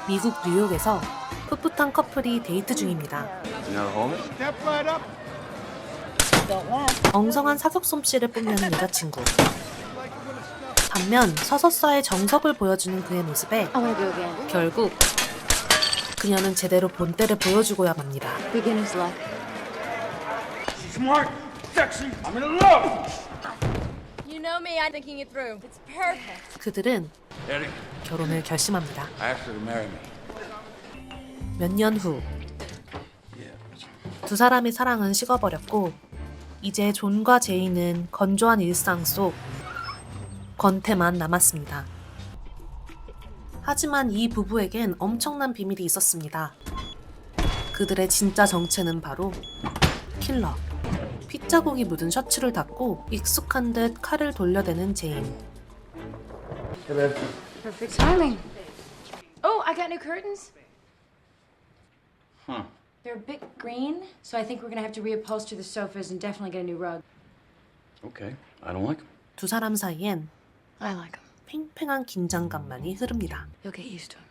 미국 뉴욕에서 풋풋한 커플이 데이트 중입니다. 엉성한 사격 솜씨를 뽐내는 여자친구. 반면 서서서의 정석을 보여주는 그의 모습에 결국 그녀는 제대로 본때를 보여주고야 맙니다. Smart, sexy, I'm in love. You know me, I'm thinking it through. It's perfect. 그들은 Eddie, 결혼을 결심합니다. I asked her to marry me. 몇 년 후 두 사람의 사랑은 식어버렸고 이제 존과 제이는 건조한 일상 속 권태만 남았습니다. 하지만 이 부부에겐 엄청난 비밀이 있었습니다. 그들의 진짜 정체는 바로 킬러. 핏자국이 묻은 셔츠를 닫고 익숙한 듯 칼을 돌려대는 제인. Perfect timing. Oh, I got new curtains. Huh. They're a bit green, so I think we're gonna have to reupholster the sofas and definitely get a new rug. Okay, I don't like them. 두 사람 사이엔 I like them. 팽팽한 긴장감만이 흐릅니다. You'll get used to them.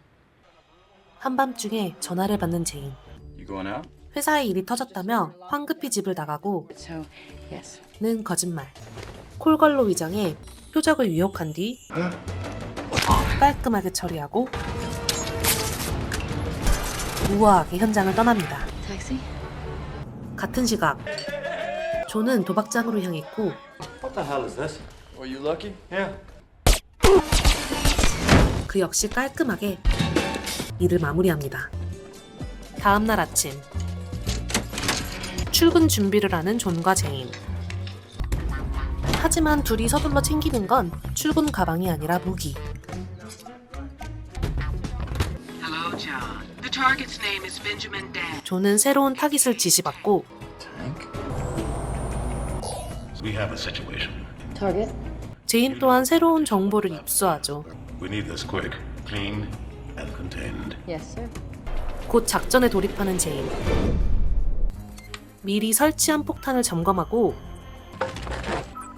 한밤중에 전화를 받는 제인. You going out? 회사에 일이 터졌다며 황급히 집을 나가고 So, yes. 는 거짓말. 콜걸로 위장해 표적을 유혹한 뒤 깔끔하게 처리하고 우아하게 현장을 떠납니다. Taxi? 같은 시각 존은 도박장으로 향했고 What the hell is this? Were you lucky? Yeah. 그 역시 깔끔하게 일을 마무리합니다. 다음 날 아침 출근 준비를 하는 존과 제인. 하지만 둘이 서둘러 챙기는 건 출근 가방이 아니라 무기. Hello, John. The target's name is Benjamin Dan. 존은 새로운 타깃을 지시받고 Tank? We have a situation. Target? 제인 또한 새로운 정보를 입수하죠. We need this quick, clean, and contained. Yes, sir. 곧 작전에 돌입하는 제인. 미리 설치한 폭탄을 점검하고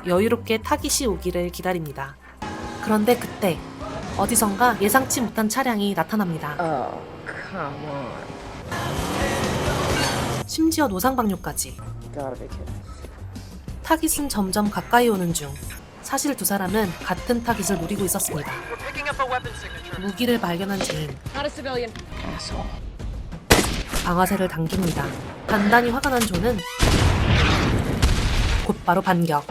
여유롭게 타깃이 오기를 기다립니다. 그런데 그때 어디선가 예상치 못한 차량이 나타납니다. Oh, come on. 심지어 노상방뇨까지. Gotta be kidding. 타깃은 점점 가까이 오는 중 사실 두 사람은 같은 타깃을 노리고 있었습니다. 무기를 발견한 제인. Not a civilian. Asshole. 방아쇠를 당깁니다. 단단히 화가 난 존은 곧바로 반격.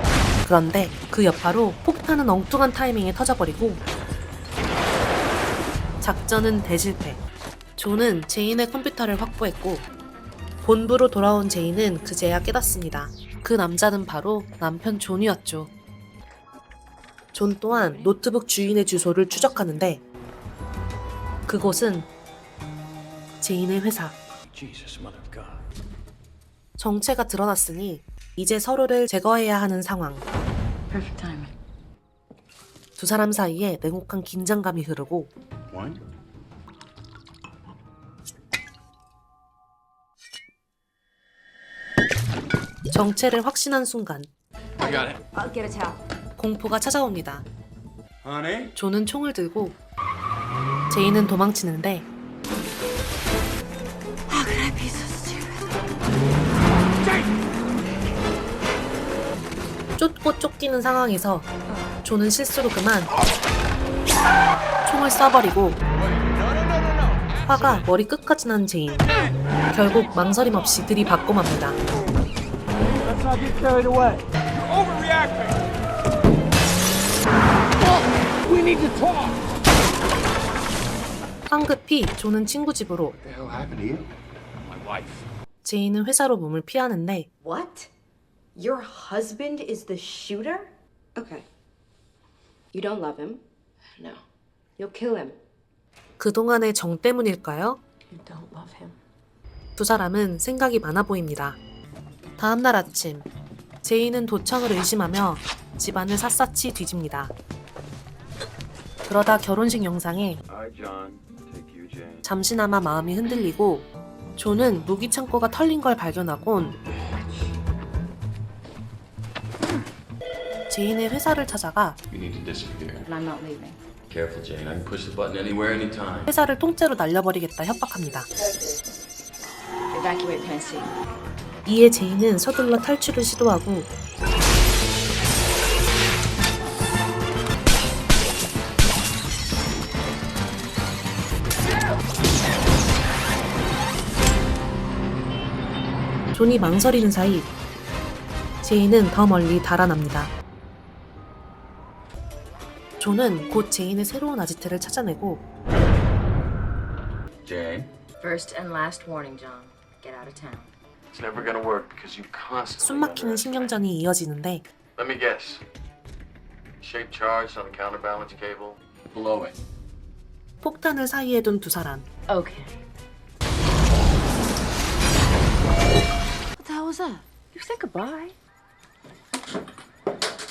그런데 그 여파로 폭탄은 엉뚱한 타이밍에 터져버리고 작전은 대실패. 존은 제인의 컴퓨터를 확보했고 본부로 돌아온 제인은 그제야 깨닫습니다. 그 남자는 바로 남편 존이었죠. 존 또한 노트북 주인의 주소를 추적하는데 그곳은 제인의 회사. Jesus, mother of God. 정체가 드러났으니 이제 서로를 제거해야 하는 상황. Perfect timing. 두 사람 사이에 냉혹한 긴장감이 흐르고 Wine? 정체를 확신한 순간 I got it. I'll get a towel. 공포가 찾아옵니다. Honey? 존은 총을 들고 제인은 도망치는데 How could I be so stupid? 쫓고 쫓기는 상황에서 존은 실수로 그만 총을 쏴버리고 화가 머리 끝까지 난 제인. 결국 망설임 없이 들이받고 맙니다. Let's not get carried away. You're overreacting. We need to talk. 황급히 존은 친구 집으로, What the hell happened to you? My wife. 제인은 회사로 몸을 피하는데 What? Your husband is the shooter? Okay. You don't love him? No. You'll kill him. 그동안의 정 때문일까요? You don't love him. 두 사람은 생각이 많아 보입니다. 다음날 아침, 제인은 도청을 의심하며 집안을 샅샅이 뒤집니다. 그러다 결혼식 영상에 Hi, John. Take you, Jane. 잠시나마 마음이 흔들리고 존은 무기 창고가 털린 걸 발견하곤 제인의 회사를 찾아가 You need to disappear. And I'm not leaving. Careful, Jane. I can push the button anywhere, anytime. 회사를 통째로 날려버리겠다 협박합니다. Evacuate Plan C. 이에 제인은 서둘러 탈출을 시도하고 존이 망설이는 사이 제인은 더 멀리 달아납니다. 존은 곧 제인의 새로운 아지트를 찾아내고 Jane? First and last warning, John. Get out of town. It's never gonna work because you constantly. 숨막히는 신경전이 이어지는데 Let me guess. Shape charge on the counterbalance cable. Below it. 폭탄을 사이에 둔 두 사람. Okay. What the hell was that? You said goodbye.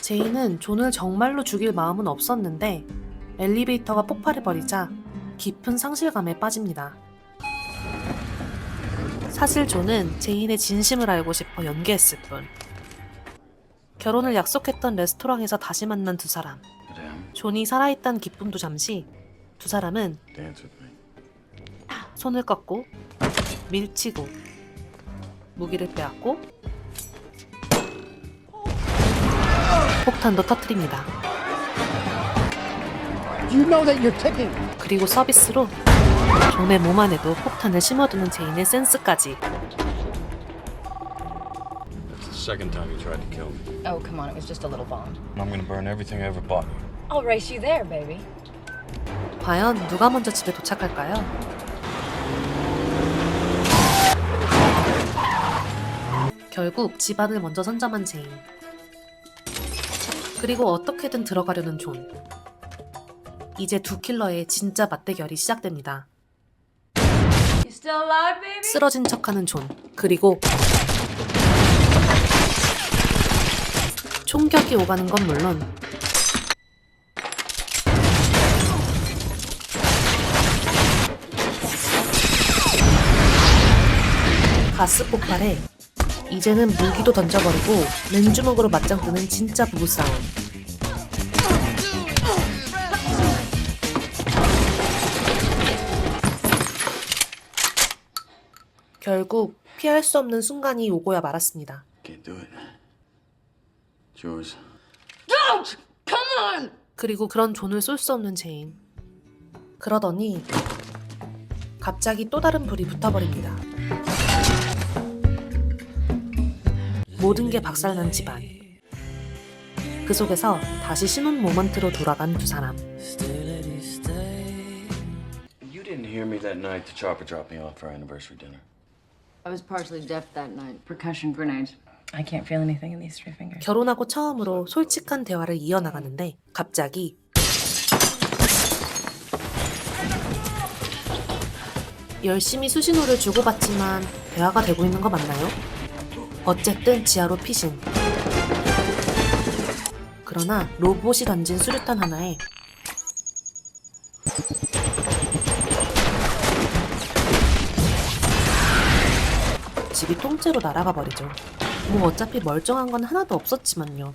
제인은 존을 정말로 죽일 마음은 없었는데 엘리베이터가 폭발해버리자 깊은 상실감에 빠집니다. 사실 존은 제인의 진심을 알고 싶어 연기했을 뿐. 결혼을 약속했던 레스토랑에서 다시 만난 두 사람. Madame, 존이 살아있다는 기쁨도 잠시 두 사람은 dance with me. 손을 꺾고 밀치고 무기를 빼앗고 폭탄도 터뜨립니다. You know that you're ticking. 그리고 서비스로 존의 몸 안에도 폭탄을 심어두는 제인의 센스까지. It's the second time you tried to kill me. Oh, come on. It was just a little bomb. I'm gonna burn everything I ever bought you. I'll race you there, baby. 과연 누가 먼저 집에 도착할까요? 결국 집안을 먼저 선점한 제인. 그리고 어떻게든 들어가려는 존. 이제 두 킬러의 진짜 맞대결이 시작됩니다. You still alive, baby? 쓰러진 척하는 존. 그리고 총격이 오가는 건 물론 가스 폭발에 이제는 무기도 던져버리고 맨주먹으로 맞짱 뜨는 진짜 부부싸움. 결국 피할 수 없는 순간이 오고야 말았습니다. Can't do it. It's yours. 그리고 그런 존을 쏠 수 없는 제인. 그러더니 갑자기 또 다른 불이 붙어버립니다. 모든 게 박살난 집안. 그 속에서 다시 신혼 모먼트로 돌아간 두 사람. You didn't hear me that night the chopper dropped me off for our anniversary dinner. I was partially deaf that night. Percussion grenades. I can't feel anything in these three fingers. 결혼하고 처음으로 솔직한 대화를 이어나가는데 갑자기 열심히 수신호를 주고받지만 대화가 되고 있는 거 맞나요? 어쨌든 지하로 피신. 그러나 로봇이 던진 수류탄 하나에 집이 통째로 날아가 버리죠. 뭐 어차피 멀쩡한 건 하나도 없었지만요.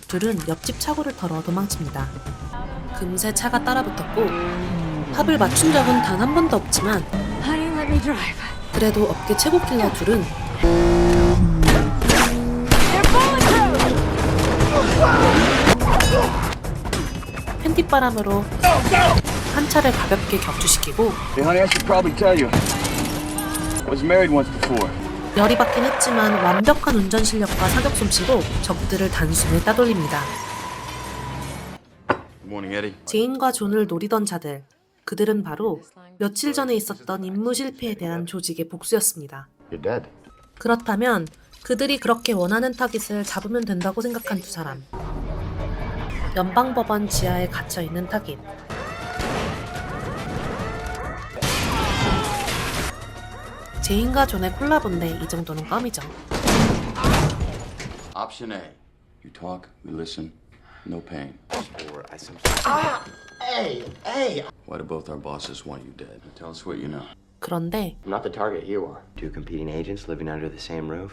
둘은 옆집 차고를 털어 도망칩니다. 금세 차가 따라붙었고 합을 맞춘 적은 단 한 번도 없지만 Honey, let me drive. 그래도 업계 최고 킬러 둘은 팬티바람으로 한 차를 가볍게 격추시키고 Hey, honey, I should probably tell you. I was married once before. 열이 받긴 했지만 완벽한 운전 실력과 사격 솜씨로 적들을 단숨에 따돌립니다. Good morning, Eddie. 제인과 존을 노리던 자들, 그들은 바로 며칠 전에 있었던 임무 실패에 대한 조직의 복수였습니다. You're dead. 그렇다면 그들이 그렇게 원하는 타깃을 잡으면 된다고 생각한 두 사람. 연방법원 지하에 갇혀있는 타깃. 제인과 존의 콜라보인데 이 정도는 껌이죠. Option A. You talk, we listen, no pain. Or I simply. Hey! Why do both our bosses want you dead? Tell us what you know. 그런데 I'm not the target you are. Two competing agents living under the same roof?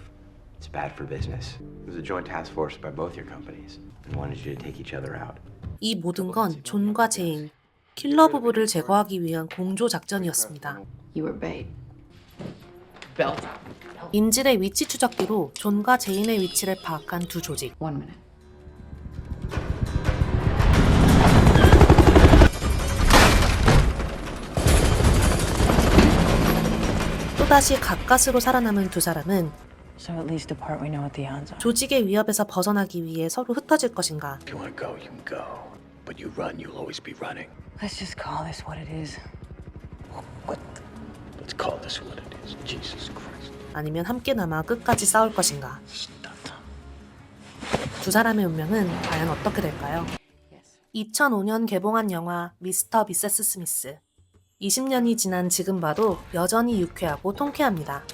It's bad for business. It was a joint task force by both your companies and wanted you to take each other out. 이 모든 건 존과 제인, 킬러 부부를 제거하기 위한 공조 작전이었습니다. You were bait. 인질의 위치 추적기로 존과 제인의 위치를 파악한 두 조직. 1 minute. 또다시 가까스로 살아남은 두 사람은 So at least the part we know what the odds are. 조직의 위협에서 벗어나기 위해 서로 흩어질 것인가. If you want to go, you can go. But you run, you'll always be running. Let's just call this what it is. Let's call this what it is. Jesus Christ. 아니면 함께 남아 끝까지 싸울 것인가. Stop. 두 사람의 운명은 과연 어떻게 될까요? 2005년 개봉한 영화 미스터 미세스 스미스. 20년이 지난 지금 봐도 여전히 유쾌하고 통쾌합니다.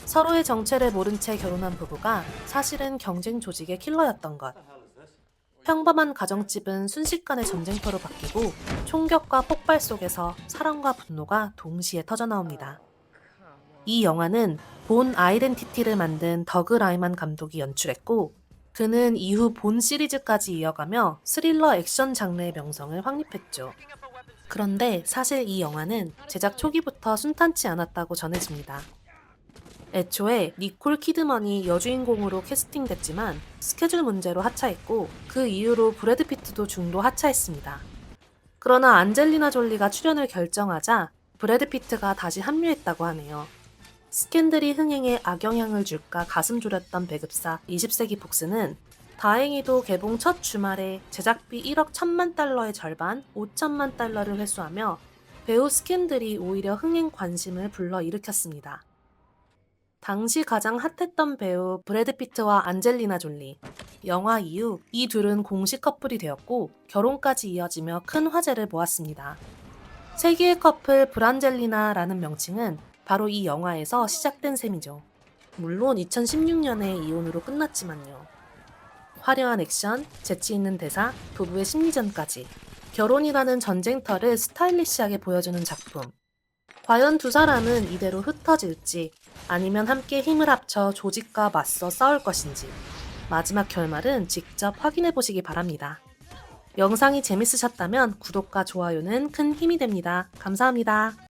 서로의 정체를 모른 채 결혼한 부부가 사실은 경쟁 조직의 킬러였던 것. 평범한 가정집은 순식간에 전쟁터로 바뀌고 총격과 폭발 속에서 사랑과 분노가 동시에 터져나옵니다. 이 영화는 본 아이덴티티를 만든 더그 라이만 감독이 연출했고 그는 이후 본 시리즈까지 이어가며 스릴러 액션 장르의 명성을 확립했죠. 그런데 사실 이 영화는 제작 초기부터 순탄치 않았다고 전해집니다. 애초에 니콜 키드먼이 여주인공으로 캐스팅됐지만 스케줄 문제로 하차했고 그 이후로 브래드 피트도 중도 하차했습니다. 그러나 안젤리나 졸리가 출연을 결정하자 브래드 피트가 다시 합류했다고 하네요. 스캔들이 흥행에 악영향을 줄까 가슴 졸였던 배급사 20세기 폭스는 다행히도 개봉 첫 주말에 제작비 1억 1천만 달러의 절반 5천만 달러를 회수하며 배우 스캔들이 오히려 흥행 관심을 불러일으켰습니다. 당시 가장 핫했던 배우 브래드 피트와 안젤리나 졸리. 영화 이후 이 둘은 공식 커플이 되었고 결혼까지 이어지며 큰 화제를 모았습니다. 세기의 커플 브란젤리나라는 명칭은 바로 이 영화에서 시작된 셈이죠. 물론 2016년에 이혼으로 끝났지만요. 화려한 액션, 재치 있는 대사, 부부의 심리전까지 결혼이라는 전쟁터를 스타일리시하게 보여주는 작품. 과연 두 사람은 이대로 흩어질지 아니면 함께 힘을 합쳐 조직과 맞서 싸울 것인지 마지막 결말은 직접 확인해 보시기 바랍니다. 영상이 재밌으셨다면 구독과 좋아요는 큰 힘이 됩니다. 감사합니다.